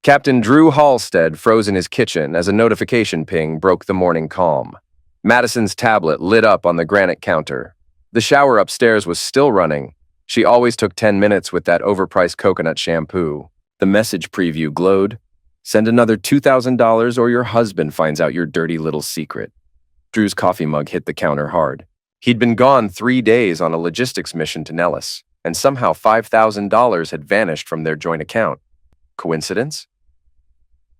Captain Drew Halstead froze in his kitchen as a notification ping broke the morning calm. Madison's tablet lit up on the granite counter. The shower upstairs was still running. She always took 10 minutes with that overpriced coconut shampoo. The message preview glowed. Send another $2,000 or your husband finds out your dirty little secret. Drew's coffee mug hit the counter hard. He'd been gone 3 days on a logistics mission to Nellis, and somehow $5,000 had vanished from their joint account. Coincidence?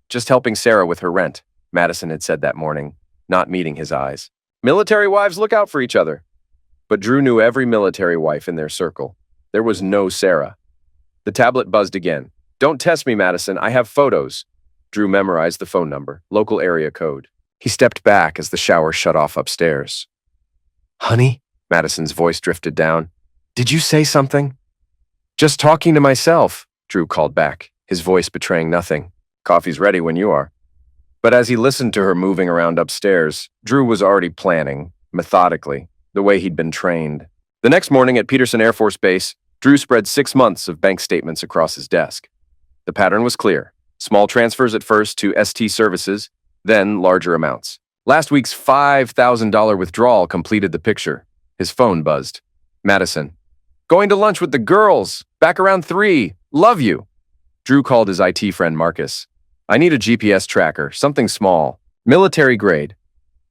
Just helping Sarah with her rent, Madison had said that morning, not meeting his eyes. Military wives look out for each other. But Drew knew every military wife in their circle. There was no Sarah. The tablet buzzed again. Don't test me, Madison. I have photos. Drew memorized the phone number, local area code. He stepped back as the shower shut off upstairs. Honey? Madison's voice drifted down. Did you say something? Just talking to myself, Drew called back, his voice betraying nothing. Coffee's ready when you are. But as he listened to her moving around upstairs, Drew was already planning, methodically, the way he'd been trained. The next morning at Peterson Air Force Base, Drew spread 6 months of bank statements across his desk. The pattern was clear. Small transfers at first to ST Services, then larger amounts. Last week's $5,000 withdrawal completed the picture. His phone buzzed. Madison. Going to lunch with the girls. Back around 3. Love you. Drew called his IT friend Marcus. I need a GPS tracker, something small. Military grade.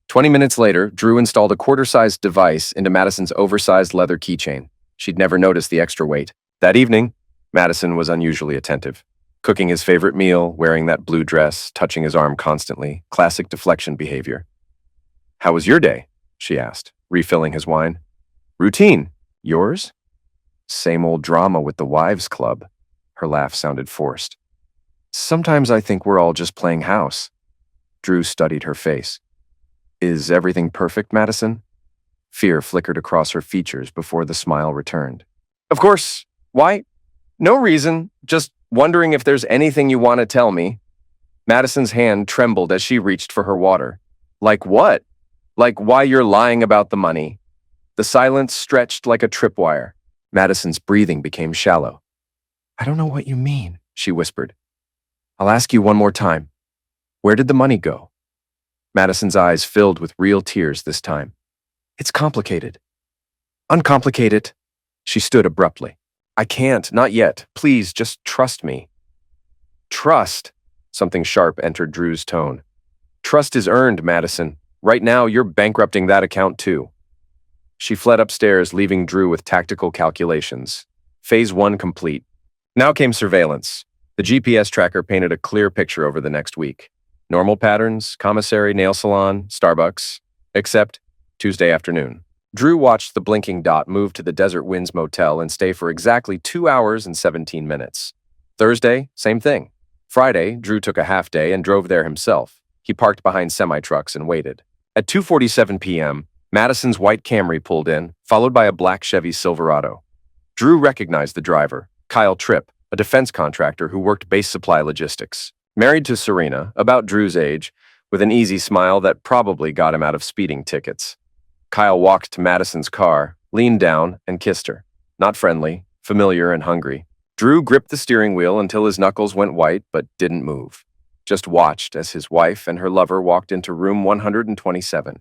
20 minutes later, Drew installed a quarter-sized device into Madison's oversized leather keychain. She'd never noticed the extra weight. That evening, Madison was unusually attentive. Cooking his favorite meal, wearing that blue dress, touching his arm constantly. Classic deflection behavior. How was your day? She asked, refilling his wine. Routine. Yours? Same old drama with the wives' club. Her laugh sounded forced. Sometimes I think we're all just playing house. Drew studied her face. Is everything perfect, Madison? Fear flickered across her features before the smile returned. Of course. Why? No reason. Just wondering if there's anything you want to tell me. Madison's hand trembled as she reached for her water. Like what? Like why you're lying about the money. The silence stretched like a tripwire. Madison's breathing became shallow. I don't know what you mean, she whispered. I'll ask you one more time. Where did the money go? Madison's eyes filled with real tears this time. It's complicated. Uncomplicate it. She stood abruptly. I can't, not yet. Please, just trust me. Trust. Something sharp entered Drew's tone. Trust is earned, Madison. Right now, you're bankrupting that account too. She fled upstairs, leaving Drew with tactical calculations. Phase 1 complete. Now came surveillance. The GPS tracker painted a clear picture over the next week. Normal patterns, commissary, nail salon, Starbucks, except Tuesday afternoon. Drew watched the blinking dot move to the Desert Winds Motel and stay for exactly 2 hours and 17 minutes. Thursday, same thing. Friday, Drew took a half day and drove there himself. He parked behind semi-trucks and waited. At 2:47 p.m., Madison's white Camry pulled in, followed by a black Chevy Silverado. Drew recognized the driver, Kyle Tripp, a defense contractor who worked base supply logistics. Married to Serena, about Drew's age, with an easy smile that probably got him out of speeding tickets. Kyle walked to Madison's car, leaned down, and kissed her. Not friendly, familiar and hungry. Drew gripped the steering wheel until his knuckles went white but didn't move. Just watched as his wife and her lover walked into room 127.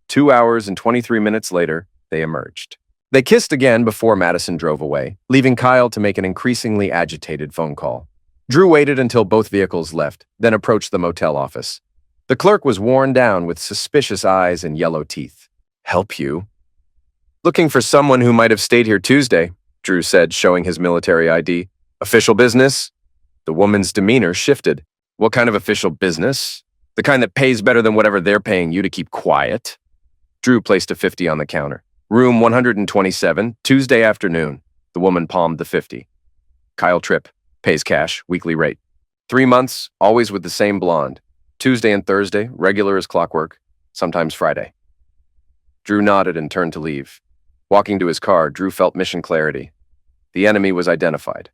2 hours and 23 minutes later, they emerged. They kissed again before Madison drove away, leaving Kyle to make an increasingly agitated phone call. Drew waited until both vehicles left, then approached the motel office. The clerk was worn down with suspicious eyes and yellow teeth. Help you? Looking for someone who might have stayed here Tuesday, Drew said, showing his military ID. Official business? The woman's demeanor shifted. What kind of official business? The kind that pays better than whatever they're paying you to keep quiet? Drew placed a 50 on the counter. Room 127, Tuesday afternoon. The woman palmed the 50. Kyle Tripp, pays cash, weekly rate. 3 months, always with the same blonde. Tuesday and Thursday, regular as clockwork, sometimes Friday. Drew nodded and turned to leave. Walking to his car, Drew felt mission clarity. The enemy was identified.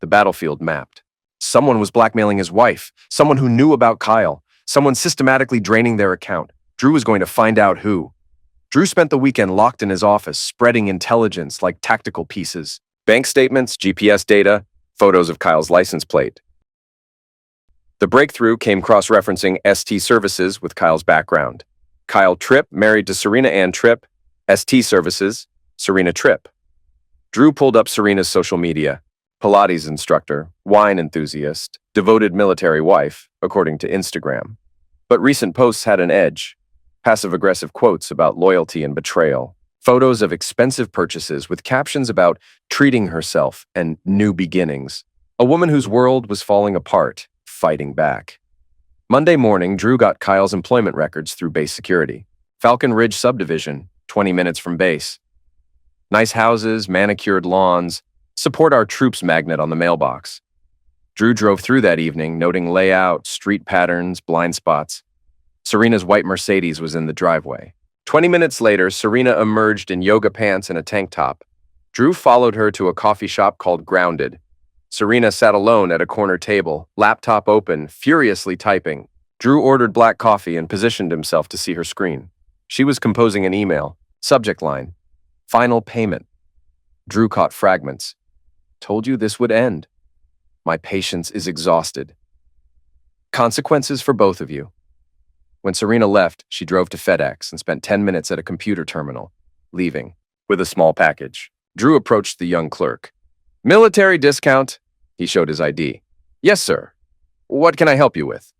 The battlefield mapped. Someone was blackmailing his wife. Someone who knew about Kyle. Someone systematically draining their account. Drew was going to find out who. Drew spent the weekend locked in his office, spreading intelligence like tactical pieces. Bank statements, GPS data, photos of Kyle's license plate. The breakthrough came cross-referencing ST Services with Kyle's background. Kyle Tripp, married to Serena Ann Tripp, ST Services, Serena Tripp. Drew pulled up Serena's social media. Pilates instructor, wine enthusiast, devoted military wife, according to Instagram. But recent posts had an edge. Passive-aggressive quotes about loyalty and betrayal. Photos of expensive purchases with captions about treating herself and new beginnings. A woman whose world was falling apart, fighting back. Monday morning, Drew got Kyle's employment records through base security. Falcon Ridge subdivision, 20 minutes from base. Nice houses, manicured lawns, support our troops magnet on the mailbox. Drew drove through that evening, noting layout, street patterns, blind spots. Serena's white Mercedes was in the driveway. 20 minutes later, Serena emerged in yoga pants and a tank top. Drew followed her to a coffee shop called Grounded. Serena sat alone at a corner table, laptop open, furiously typing. Drew ordered black coffee and positioned himself to see her screen. She was composing an email. Subject line: final payment. Drew caught fragments. Told you this would end. My patience is exhausted. Consequences for both of you. When Serena left, she drove to FedEx and spent 10 minutes at a computer terminal, leaving with a small package. Drew approached the young clerk. Military discount. He showed his ID. Yes, sir. What can I help you with?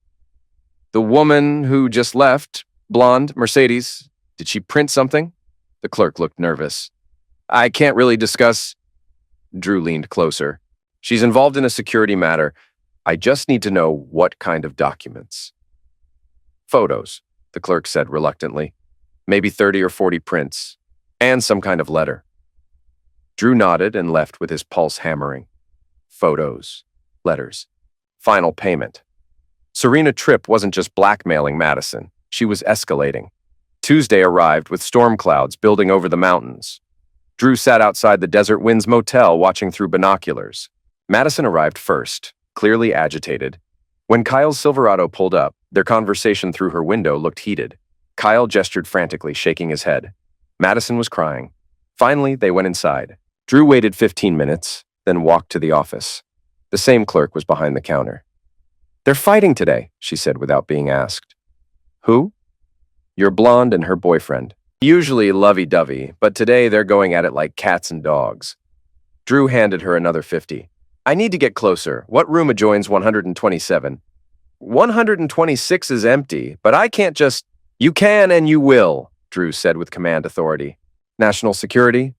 The woman who just left, blonde, Mercedes, did she print something? The clerk looked nervous. I can't really discuss. Drew leaned closer. She's involved in a security matter. I just need to know what kind of documents. Photos, the clerk said reluctantly. Maybe 30 or 40 prints, and some kind of letter. Drew nodded and left with his pulse hammering. Photos, letters, final payment. Serena Tripp wasn't just blackmailing Madison. She was escalating. Tuesday arrived with storm clouds building over the mountains. Drew sat outside the Desert Winds Motel watching through binoculars. Madison arrived first, clearly agitated. When Kyle's Silverado pulled up, their conversation through her window looked heated. Kyle gestured frantically, shaking his head. Madison was crying. Finally, they went inside. Drew waited 15 minutes, then walked to the office. The same clerk was behind the counter. They're fighting today, she said without being asked. Who? Your blonde and her boyfriend. Usually lovey-dovey, but today they're going at it like cats and dogs. Drew handed her another 50. I need to get closer. What room adjoins 127? 126 is empty, but I can't just... You can and you will, Drew said with command authority. National security?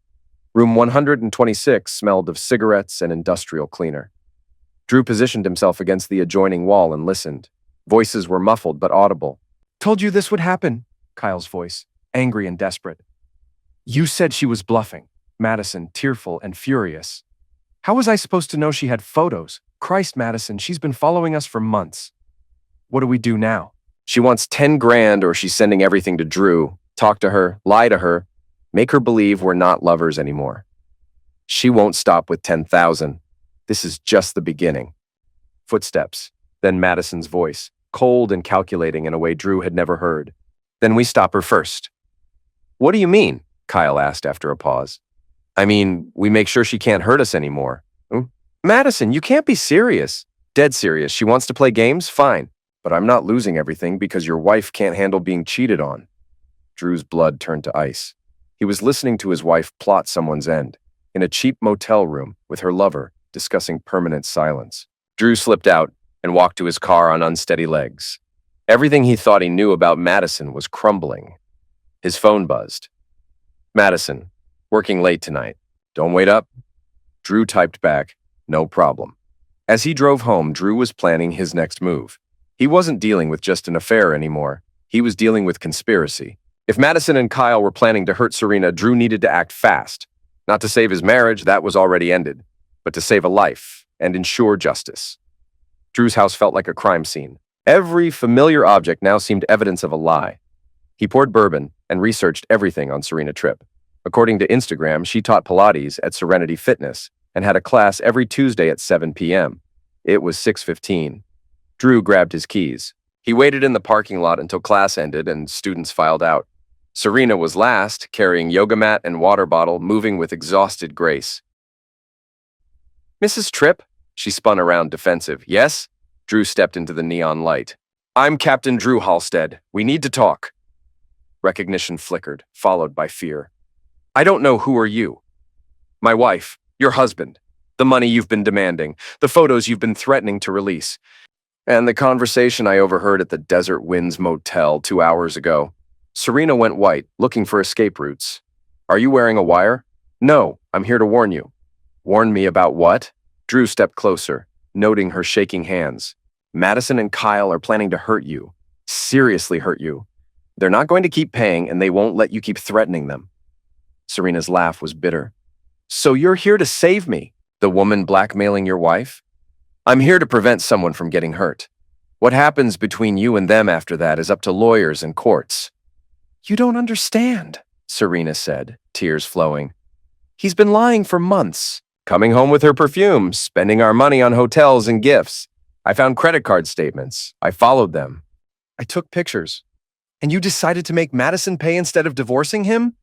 Room 126 smelled of cigarettes and industrial cleaner. Drew positioned himself against the adjoining wall and listened. Voices were muffled but audible. Told you this would happen, Kyle's voice, angry and desperate. You said she was bluffing, Madison, tearful and furious. How was I supposed to know she had photos? Christ, Madison, she's been following us for months. What do we do now? She wants 10 grand or she's sending everything to Drew. Talk to her, lie to her, make her believe we're not lovers anymore. She won't stop with 10,000. This is just the beginning. Footsteps, then Madison's voice, cold and calculating in a way Drew had never heard. Then we stop her first. What do you mean? Kyle asked after a pause. I mean, we make sure she can't hurt us anymore. Madison, you can't be serious. Dead serious. She wants to play games? Fine. But I'm not losing everything because your wife can't handle being cheated on. Drew's blood turned to ice. He was listening to his wife plot someone's end, in a cheap motel room with her lover, discussing permanent silence. Drew slipped out and walked to his car on unsteady legs. Everything he thought he knew about Madison was crumbling. His phone buzzed. Madison, working late tonight. Don't wait up. Drew typed back, no problem. As he drove home, Drew was planning his next move. He wasn't dealing with just an affair anymore. He was dealing with conspiracy. If Madison and Kyle were planning to hurt Serena, Drew needed to act fast. Not to save his marriage, that was already ended, but to save a life and ensure justice. Drew's house felt like a crime scene. Every familiar object now seemed evidence of a lie. He poured bourbon and researched everything on Serena Tripp. According to Instagram, she taught Pilates at Serenity Fitness and had a class every Tuesday at 7 p.m. It was 6:15. Drew grabbed his keys. He waited in the parking lot until class ended and students filed out. Serena was last, carrying yoga mat and water bottle, moving with exhausted grace. Mrs. Tripp? She spun around defensive. Yes? Drew stepped into the neon light. I'm Captain Drew Halstead. We need to talk. Recognition flickered, followed by fear. I don't know who are you. My wife, your husband, the money you've been demanding, the photos you've been threatening to release, and the conversation I overheard at the Desert Winds Motel 2 hours ago. Serena went white, looking for escape routes. Are you wearing a wire? No, I'm here to warn you. Warn me about what? Drew stepped closer, noting her shaking hands. Madison and Kyle are planning to hurt you. Seriously hurt you. They're not going to keep paying, and they won't let you keep threatening them. Serena's laugh was bitter. So you're here to save me, the woman blackmailing your wife? I'm here to prevent someone from getting hurt. What happens between you and them after that is up to lawyers and courts. You don't understand, Serena said, tears flowing. He's been lying for months, coming home with her perfume, spending our money on hotels and gifts. I found credit card statements. I followed them. I took pictures. And you decided to make Madison pay instead of divorcing him?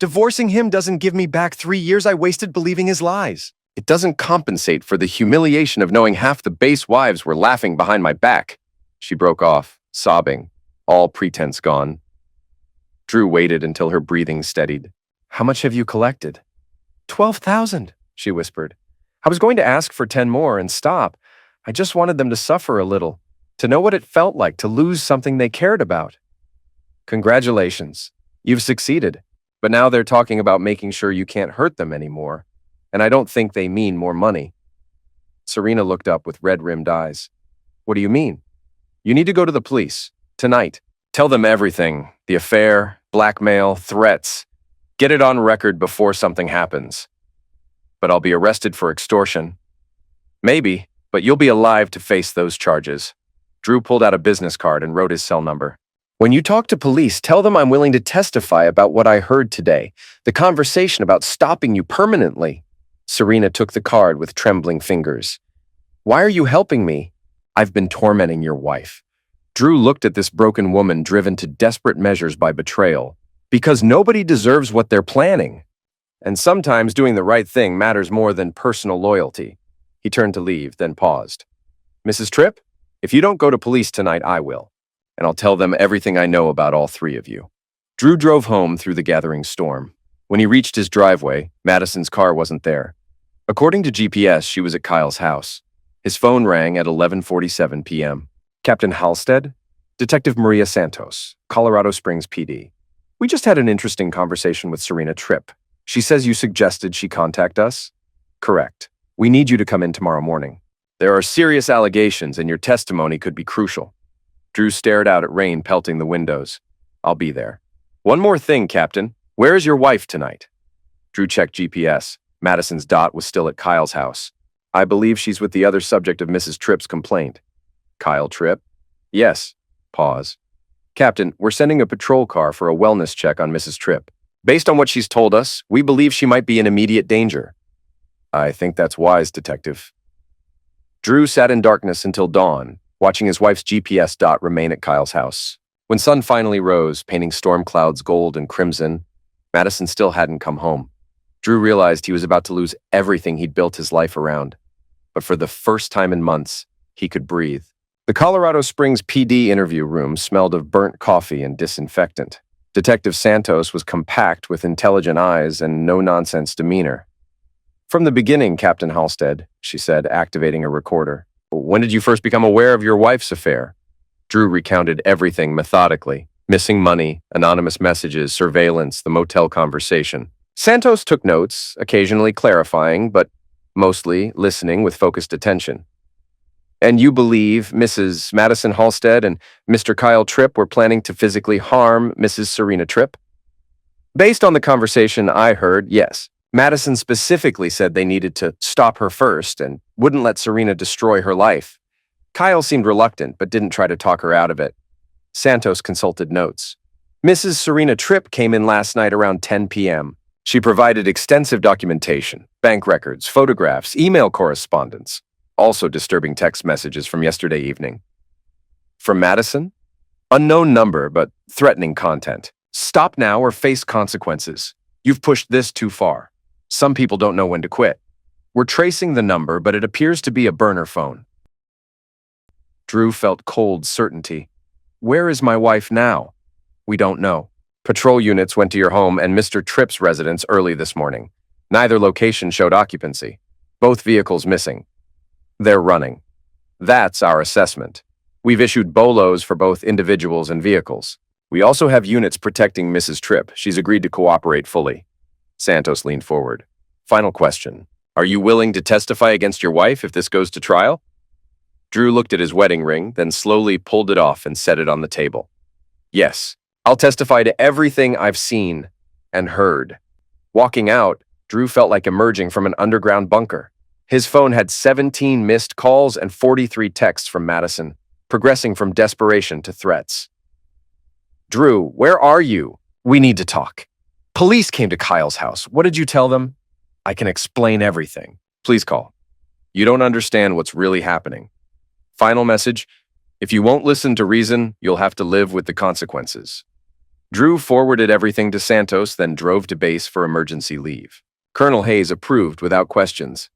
Divorcing him doesn't give me back 3 years I wasted believing his lies. It doesn't compensate for the humiliation of knowing half the base wives were laughing behind my back. She broke off, sobbing, all pretense gone. Drew waited until her breathing steadied. How much have you collected? 12,000, she whispered. I was going to ask for 10 more and stop. I just wanted them to suffer a little, to know what it felt like to lose something they cared about. Congratulations. You've succeeded. But now they're talking about making sure you can't hurt them anymore. And I don't think they mean more money. Serena looked up with red-rimmed eyes. What do you mean? You need to go to the police. Tonight. Tell them everything. The affair, blackmail, threats. Get it on record before something happens. But I'll be arrested for extortion. Maybe, but you'll be alive to face those charges. Drew pulled out a business card and wrote his cell number. When you talk to police, tell them I'm willing to testify about what I heard today, the conversation about stopping you permanently. Serena took the card with trembling fingers. Why are you helping me? I've been tormenting your wife. Drew looked at this broken woman driven to desperate measures by betrayal, because nobody deserves what they're planning. And sometimes doing the right thing matters more than personal loyalty. He turned to leave, then paused. Mrs. Tripp, if you don't go to police tonight, I will. And I'll tell them everything I know about all three of you. Drew drove home through the gathering storm. When he reached his driveway, Madison's car wasn't there. According to GPS, she was at Kyle's house. His phone rang at 11:47 p.m. Captain Halstead? Detective Maria Santos, Colorado Springs PD. We just had an interesting conversation with Serena Tripp. She says you suggested she contact us? Correct. We need you to come in tomorrow morning. There are serious allegations and your testimony could be crucial. Drew stared out at rain pelting the windows. I'll be there. One more thing, Captain. Where is your wife tonight? Drew checked GPS. Madison's dot was still at Kyle's house. I believe she's with the other subject of Mrs. Tripp's complaint. Kyle Tripp? Yes. Pause. Captain, we're sending a patrol car for a wellness check on Mrs. Tripp. Based on what she's told us, we believe she might be in immediate danger. I think that's wise, Detective. Drew sat in darkness until dawn, watching his wife's GPS dot remain at Kyle's house. When sun finally rose, painting storm clouds gold and crimson, Madison still hadn't come home. Drew realized he was about to lose everything he'd built his life around. But for the first time in months, he could breathe. The Colorado Springs PD interview room smelled of burnt coffee and disinfectant. Detective Santos was compact with intelligent eyes and no-nonsense demeanor. From the beginning, Captain Halstead, she said, activating a recorder. When did you first become aware of your wife's affair? Drew recounted everything methodically. Missing money, anonymous messages, surveillance, the motel conversation. Santos took notes, occasionally clarifying, but mostly listening with focused attention. And you believe Mrs. Madison Halstead and Mr. Kyle Tripp were planning to physically harm Mrs. Serena Tripp? Based on the conversation I heard, yes. Madison specifically said they needed to stop her first and wouldn't let Serena destroy her life. Kyle seemed reluctant, but didn't try to talk her out of it. Santos consulted notes. Mrs. Serena Tripp came in last night around 10 p.m. She provided extensive documentation, bank records, photographs, email correspondence, also disturbing text messages from yesterday evening. From Madison? Unknown number, but threatening content. Stop now or face consequences. You've pushed this too far. Some people don't know when to quit. We're tracing the number, but it appears to be a burner phone. Drew felt cold certainty. Where is my wife now? We don't know. Patrol units went to your home and Mr. Tripp's residence early this morning. Neither location showed occupancy. Both vehicles missing. They're running. That's our assessment. We've issued BOLOs for both individuals and vehicles. We also have units protecting Mrs. Tripp. She's agreed to cooperate fully. Santos leaned forward. Final question. Are you willing to testify against your wife if this goes to trial? Drew looked at his wedding ring, then slowly pulled it off and set it on the table. Yes, I'll testify to everything I've seen and heard. Walking out, Drew felt like emerging from an underground bunker. His phone had 17 missed calls and 43 texts from Madison, progressing from desperation to threats. Drew, where are you? We need to talk. Police came to Kyle's house. What did you tell them? I can explain everything. Please call. You don't understand what's really happening. Final message. If you won't listen to reason, you'll have to live with the consequences. Drew forwarded everything to Santos, then drove to base for emergency leave. Colonel Hayes approved without questions.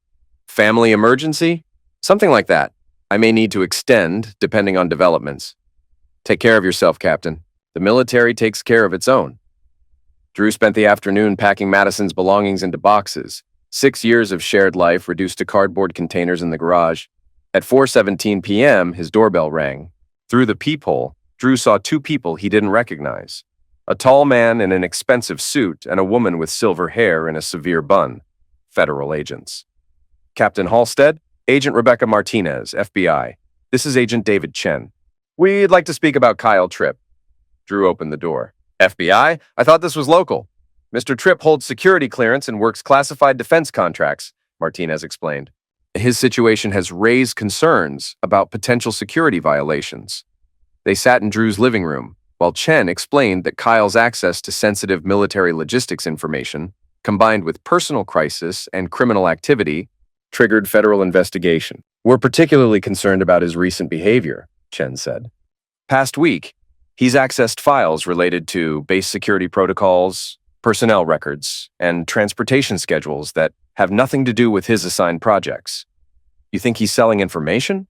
Family emergency? Something like that. I may need to extend, depending on developments. Take care of yourself, Captain. The military takes care of its own. Drew spent the afternoon packing Madison's belongings into boxes. 6 years of shared life reduced to cardboard containers in the garage. At 4:17 p.m., his doorbell rang. Through the peephole, Drew saw two people he didn't recognize. A tall man in an expensive suit and a woman with silver hair in a severe bun. Federal agents. Captain Halstead, Agent Rebecca Martinez, FBI. This is Agent David Chen. We'd like to speak about Kyle Tripp. Drew opened the door. FBI? I thought this was local. Mr. Tripp holds security clearance and works classified defense contracts, Martinez explained. His situation has raised concerns about potential security violations. They sat in Drew's living room, while Chen explained that Kyle's access to sensitive military logistics information, combined with personal crisis and criminal activity, triggered federal investigation. We're particularly concerned about his recent behavior, Chen said. Past week, he's accessed files related to base security protocols, personnel records, and transportation schedules that have nothing to do with his assigned projects. You think he's selling information?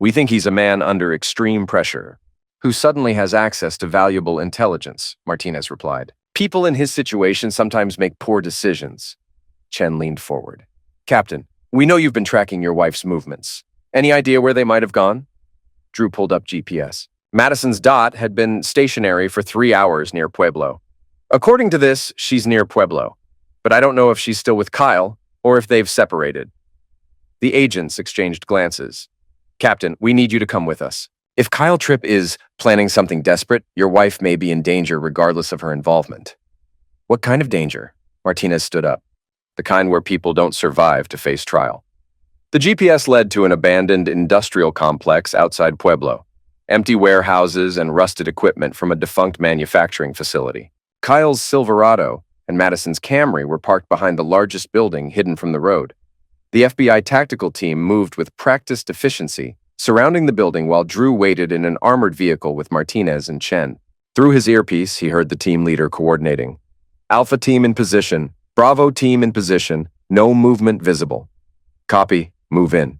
We think he's a man under extreme pressure, who suddenly has access to valuable intelligence, Martinez replied. People in his situation sometimes make poor decisions. Chen leaned forward. Captain, we know you've been tracking your wife's movements. Any idea where they might have gone? Drew pulled up GPS. Madison's dot had been stationary for 3 hours near Pueblo. According to this, she's near Pueblo, but I don't know if she's still with Kyle or if they've separated. The agents exchanged glances. Captain, we need you to come with us. If Kyle Tripp is planning something desperate, your wife may be in danger regardless of her involvement. What kind of danger? Martinez stood up. The kind where people don't survive to face trial. The GPS led to an abandoned industrial complex outside Pueblo. Empty warehouses and rusted equipment from a defunct manufacturing facility. Kyle's Silverado and Madison's Camry were parked behind the largest building hidden from the road. The FBI tactical team moved with practiced efficiency, surrounding the building while Drew waited in an armored vehicle with Martinez and Chen. Through his earpiece, he heard the team leader coordinating. Alpha team in position. Bravo team in position. No movement visible. Copy. Move in.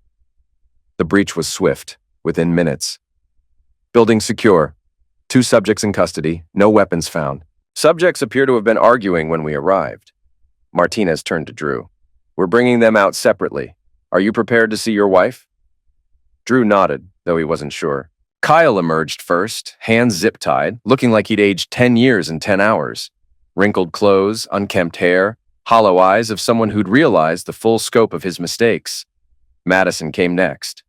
The breach was swift. Within minutes. Building secure. 2 subjects in custody. No weapons found. Subjects appear to have been arguing when we arrived. Martinez turned to Drew. We're bringing them out separately. Are you prepared to see your wife? Drew nodded, though he wasn't sure. Kyle emerged first, hands zip-tied, looking like he'd aged 10 years in 10 hours. Wrinkled clothes, unkempt hair, hollow eyes of someone who'd realized the full scope of his mistakes. Madison came next.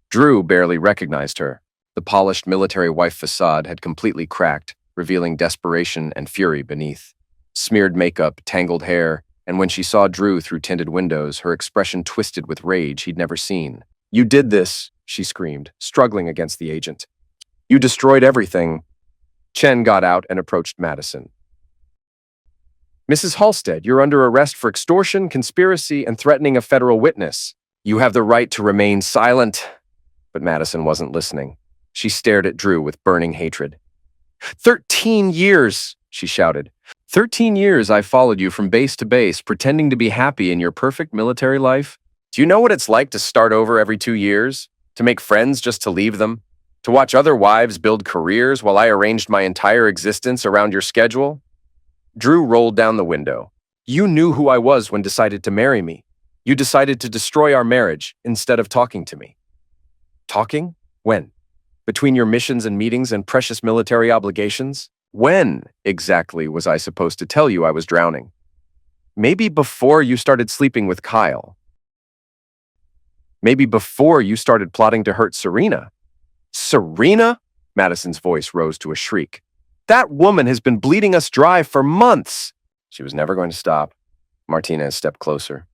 Drew barely recognized her. The polished military wife facade had completely cracked, revealing desperation and fury beneath. Smeared makeup, tangled hair, and when she saw Drew through tinted windows, her expression twisted with rage he'd never seen. You did this, she screamed, struggling against the agent. You destroyed everything. Chen got out and approached Madison. Mrs. Halstead, you're under arrest for extortion, conspiracy, and threatening a federal witness. You have the right to remain silent. But Madison wasn't listening. She stared at Drew with burning hatred. 13 years, she shouted. 13 years I followed you from base to base, pretending to be happy in your perfect military life. Do you know what it's like to start over every 2 years? To make friends just to leave them? To watch other wives build careers while I arranged my entire existence around your schedule? Drew rolled down the window. You knew who I was when decided to marry me. You decided to destroy our marriage instead of talking to me. Talking? When? Between your missions and meetings and precious military obligations? When exactly was I supposed to tell you I was drowning? Maybe before you started sleeping with Kyle. Maybe before you started plotting to hurt Serena. Serena? Madison's voice rose to a shriek. That woman has been bleeding us dry for months. She was never going to stop. Martinez stepped closer.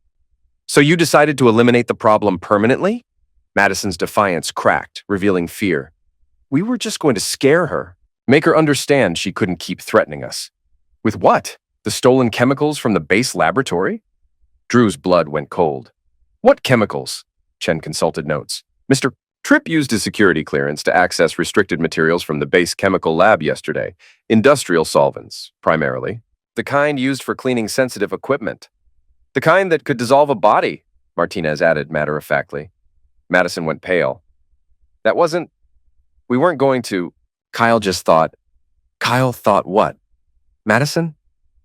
So you decided to eliminate the problem permanently? Madison's defiance cracked, revealing fear. We were just going to scare her. Make her understand she couldn't keep threatening us. With what? The stolen chemicals from the base laboratory? Drew's blood went cold. What chemicals? Chen consulted notes. Mr. Tripp used his security clearance to access restricted materials from the base chemical lab yesterday. Industrial solvents, primarily. The kind used for cleaning sensitive equipment. The kind that could dissolve a body, Martinez added matter-of-factly. Madison went pale. We weren't going to. Kyle thought what? Madison?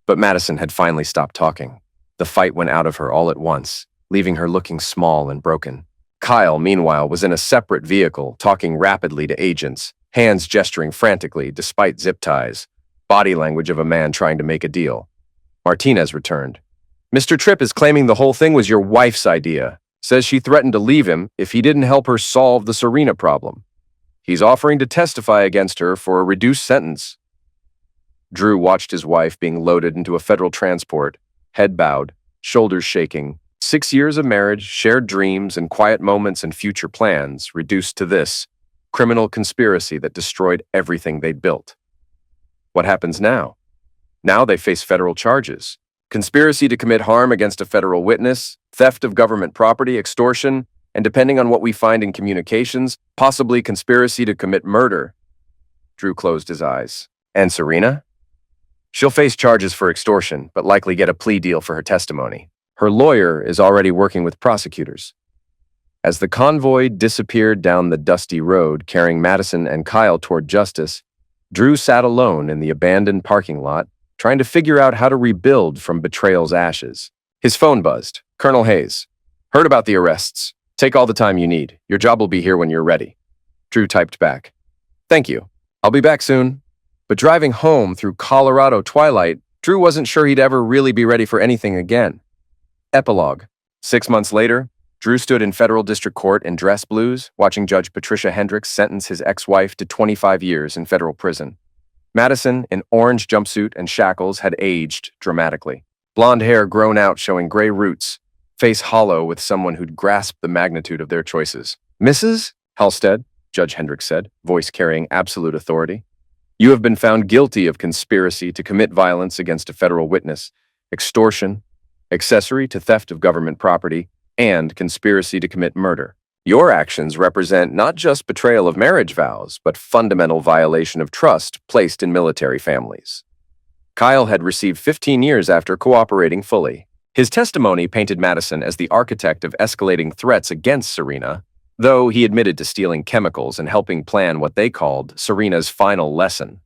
But Madison had finally stopped talking. The fight went out of her all at once, leaving her looking small and broken. Kyle, meanwhile, was in a separate vehicle, talking rapidly to agents, hands gesturing frantically despite zip ties, body language of a man trying to make a deal. Martinez returned. Mr. Tripp is claiming the whole thing was your wife's idea. Says she threatened to leave him if he didn't help her solve the Serena problem. He's offering to testify against her for a reduced sentence. Drew watched his wife being loaded into a federal transport, head bowed, shoulders shaking. 6 years of marriage, shared dreams, and quiet moments and future plans reduced to this criminal conspiracy that destroyed everything they'd built. What happens now? Now they face federal charges. Conspiracy to commit harm against a federal witness, theft of government property, extortion, and depending on what we find in communications, possibly conspiracy to commit murder. Drew closed his eyes. And Serena? She'll face charges for extortion, but likely get a plea deal for her testimony. Her lawyer is already working with prosecutors. As the convoy disappeared down the dusty road carrying Madison and Kyle toward justice, Drew sat alone in the abandoned parking lot, trying to figure out how to rebuild from betrayal's ashes. His phone buzzed. Colonel Hayes. Heard about the arrests. Take all the time you need. Your job will be here when you're ready. Drew typed back. Thank you. I'll be back soon. But driving home through Colorado twilight, Drew wasn't sure he'd ever really be ready for anything again. Epilogue. 6 months later, Drew stood in federal district court in dress blues, watching Judge Patricia Hendricks sentence his ex-wife to 25 years in federal prison. Madison, in orange jumpsuit and shackles, had aged dramatically. Blonde hair grown out showing gray roots, face hollow with someone who'd grasped the magnitude of their choices. Mrs. Halstead, Judge Hendricks said, voice carrying absolute authority. You have been found guilty of conspiracy to commit violence against a federal witness, extortion, accessory to theft of government property, and conspiracy to commit murder. Your actions represent not just betrayal of marriage vows, but fundamental violation of trust placed in military families. Kyle had received 15 years after cooperating fully. His testimony painted Madison as the architect of escalating threats against Serena, though he admitted to stealing chemicals and helping plan what they called Serena's final lesson.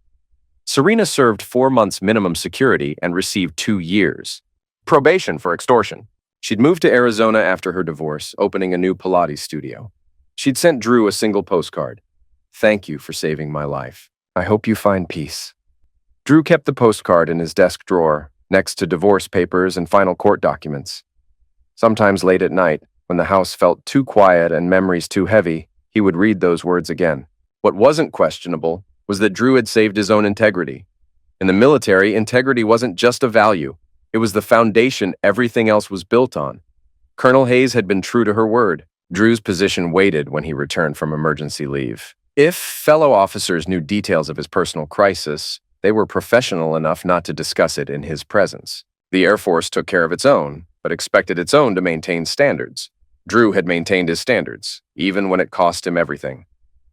Serena served 4 months minimum security and received 2 years. Probation for extortion. She'd moved to Arizona after her divorce, opening a new Pilates studio. She'd sent Drew a single postcard. Thank you for saving my life. I hope you find peace. Drew kept the postcard in his desk drawer, next to divorce papers and final court documents. Sometimes late at night, when the house felt too quiet and memories too heavy, he would read those words again. What wasn't questionable was that Drew had saved his own integrity. In the military, integrity wasn't just a value. It was the foundation everything else was built on. Colonel Hayes had been true to her word. Drew's position waited when he returned from emergency leave. If fellow officers knew details of his personal crisis, they were professional enough not to discuss it in his presence. The Air Force took care of its own, but expected its own to maintain standards. Drew had maintained his standards, even when it cost him everything.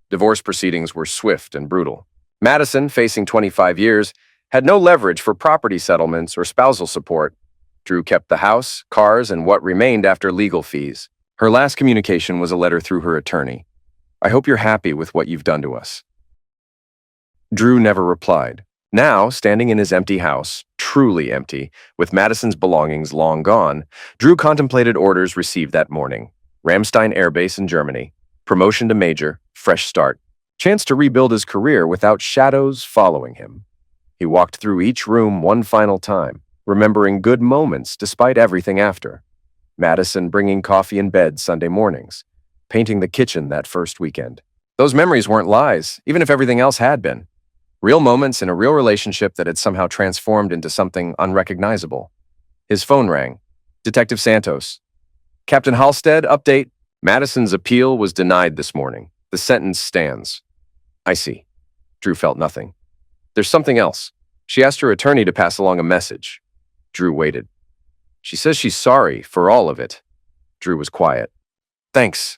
Divorce proceedings were swift and brutal. Madison, facing 25 years, had no leverage for property settlements or spousal support. Drew kept the house, cars, and what remained after legal fees. Her last communication was a letter through her attorney. I hope you're happy with what you've done to us." Drew never replied. Now, standing in his empty house, truly empty, with Madison's belongings long gone, Drew contemplated orders received that morning. Ramstein Air Base in Germany. Promotion to major, fresh start. Chance to rebuild his career without shadows following him. He walked through each room one final time, remembering good moments despite everything after. Madison bringing coffee in bed Sunday mornings. Painting the kitchen that first weekend. Those memories weren't lies, even if everything else had been. Real moments in a real relationship that had somehow transformed into something unrecognizable. His phone rang. Detective Santos. "Captain Halstead, update. Madison's appeal was denied this morning. The sentence stands." "I see." Drew felt nothing. "There's something else. She asked her attorney to pass along a message." Drew waited. "She says she's sorry for all of it." Drew was quiet. "Thanks."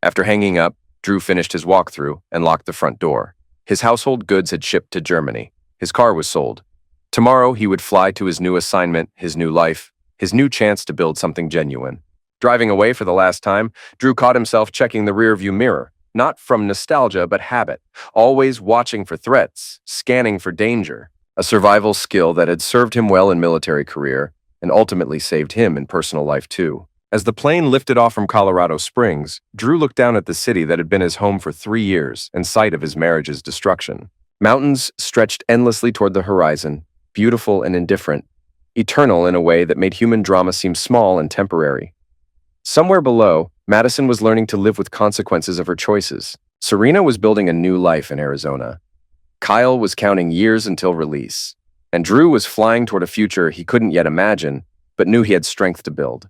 After hanging up, Drew finished his walkthrough and locked the front door. His household goods had shipped to Germany. His car was sold. Tomorrow, he would fly to his new assignment, his new life, his new chance to build something genuine. Driving away for the last time, Drew caught himself checking the rearview mirror, not from nostalgia but habit, always watching for threats, scanning for danger, a survival skill that had served him well in military career and ultimately saved him in personal life too. As the plane lifted off from Colorado Springs, Drew looked down at the city that had been his home for 3 years and sight of his marriage's destruction. Mountains stretched endlessly toward the horizon, beautiful and indifferent, eternal in a way that made human drama seem small and temporary. Somewhere below, Madison was learning to live with consequences of her choices. Serena was building a new life in Arizona. Kyle was counting years until release. And Drew was flying toward a future he couldn't yet imagine, but knew he had strength to build.